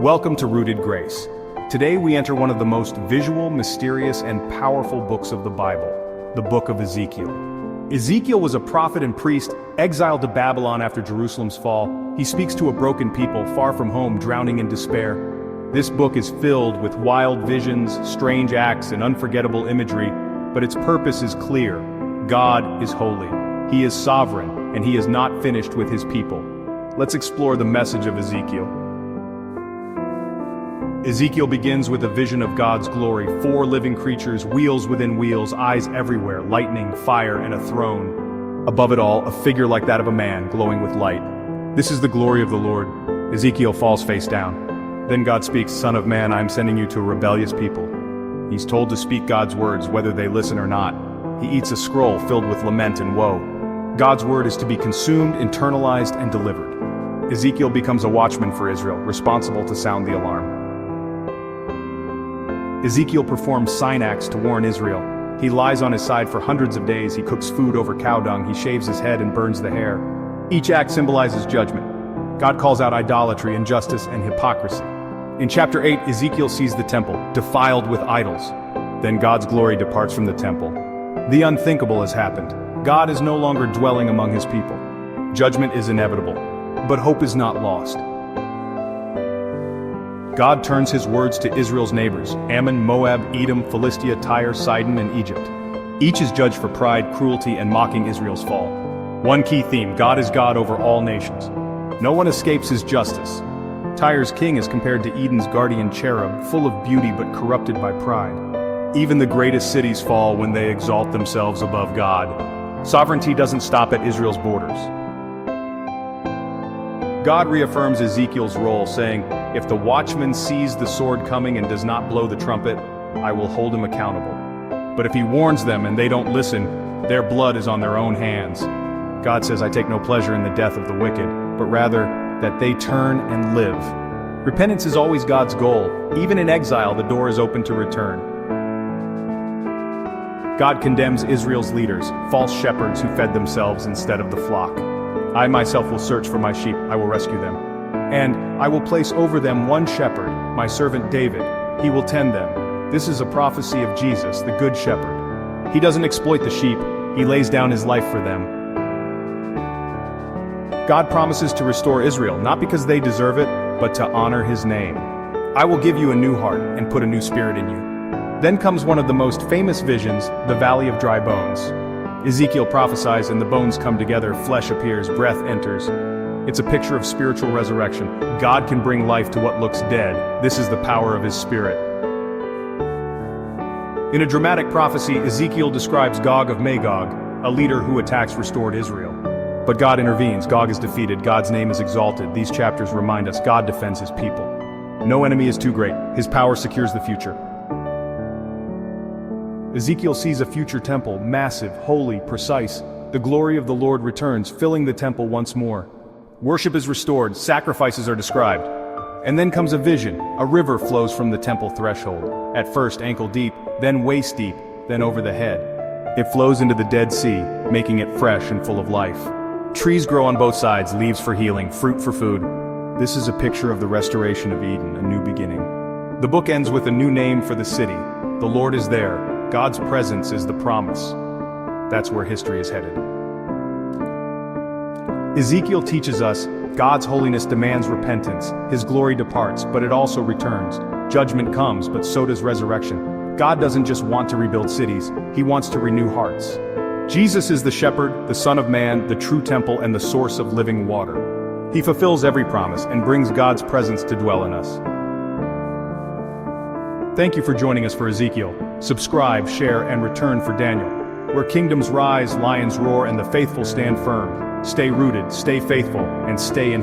Welcome to Rooted Grace. Today we enter one of the most visual, mysterious, and powerful books of the Bible, the Book of Ezekiel. Ezekiel was a prophet and priest exiled to Babylon after Jerusalem's fall. He speaks to a broken people far from home, drowning in despair. This book is filled with wild visions, strange acts, and unforgettable imagery, but its purpose is clear. God is holy. He is sovereign, and he is not finished with his people. Let's explore the message of Ezekiel. Ezekiel begins with a vision of God's glory, 4 living creatures, wheels within wheels, eyes everywhere, lightning, fire, and a throne. Above it all, a figure like that of a man, glowing with light. This is the glory of the Lord. Ezekiel falls face down. Then God speaks, "Son of man, I am sending you to a rebellious people." He's told to speak God's words, whether they listen or not. He eats a scroll filled with lament and woe. God's word is to be consumed, internalized, and delivered. Ezekiel becomes a watchman for Israel, responsible to sound the alarm. Ezekiel performs sign acts to warn Israel. He lies on his side for hundreds of days, he cooks food over cow dung, he shaves his head and burns the hair. Each act symbolizes judgment. God calls out idolatry, injustice, and hypocrisy. In chapter 8, Ezekiel sees the temple, defiled with idols. Then God's glory departs from the temple. The unthinkable has happened. God is no longer dwelling among his people. Judgment is inevitable, but hope is not lost. God turns his words to Israel's neighbors, Ammon, Moab, Edom, Philistia, Tyre, Sidon, and Egypt. Each is judged for pride, cruelty, and mocking Israel's fall. One key theme: God is God over all nations. No one escapes his justice. Tyre's king is compared to Eden's guardian cherub, full of beauty but corrupted by pride. Even the greatest cities fall when they exalt themselves above God. Sovereignty doesn't stop at Israel's borders. God reaffirms Ezekiel's role, saying, "If the watchman sees the sword coming and does not blow the trumpet, I will hold him accountable. But if he warns them and they don't listen, their blood is on their own hands." God says, "I take no pleasure in the death of the wicked, but rather that they turn and live." Repentance is always God's goal. Even in exile, the door is open to return. God condemns Israel's leaders, false shepherds who fed themselves instead of the flock. "I myself will search for my sheep, I will rescue them. And I will place over them one shepherd, my servant David. He will tend them." This is a prophecy of Jesus, the Good Shepherd. He doesn't exploit the sheep, he lays down his life for them. God promises to restore Israel, not because they deserve it, but to honor his name. "I will give you a new heart and put a new spirit in you." Then comes one of the most famous visions, the Valley of Dry Bones. Ezekiel prophesies and the bones come together, flesh appears, breath enters. It's a picture of spiritual resurrection. God can bring life to what looks dead. This is the power of his Spirit. In a dramatic prophecy, Ezekiel describes Gog of Magog, a leader who attacks restored Israel. But God intervenes, Gog is defeated, God's name is exalted. These chapters remind us God defends his people. No enemy is too great, his power secures the future. Ezekiel sees a future temple, massive, holy, precise. The glory of the Lord returns, filling the temple once more. Worship is restored, sacrifices are described. And then comes a vision. A river flows from the temple threshold. At first ankle deep, then waist deep, then over the head. It flows into the Dead Sea, making it fresh and full of life. Trees grow on both sides, leaves for healing, fruit for food. This is a picture of the restoration of Eden, a new beginning. The book ends with a new name for the city. The Lord is there. God's presence is the promise. That's where history is headed. Ezekiel teaches us God's holiness demands repentance. His glory departs, but it also returns. Judgment comes, but so does resurrection. God doesn't just want to rebuild cities, he wants to renew hearts. Jesus is the shepherd, the Son of Man, the true temple, and the source of living water. He fulfills every promise and brings God's presence to dwell in us. Thank you for joining us for Ezekiel. Subscribe, share, and return for Daniel. Where kingdoms rise, lions roar, and the faithful stand firm. Stay rooted, stay faithful, and stay in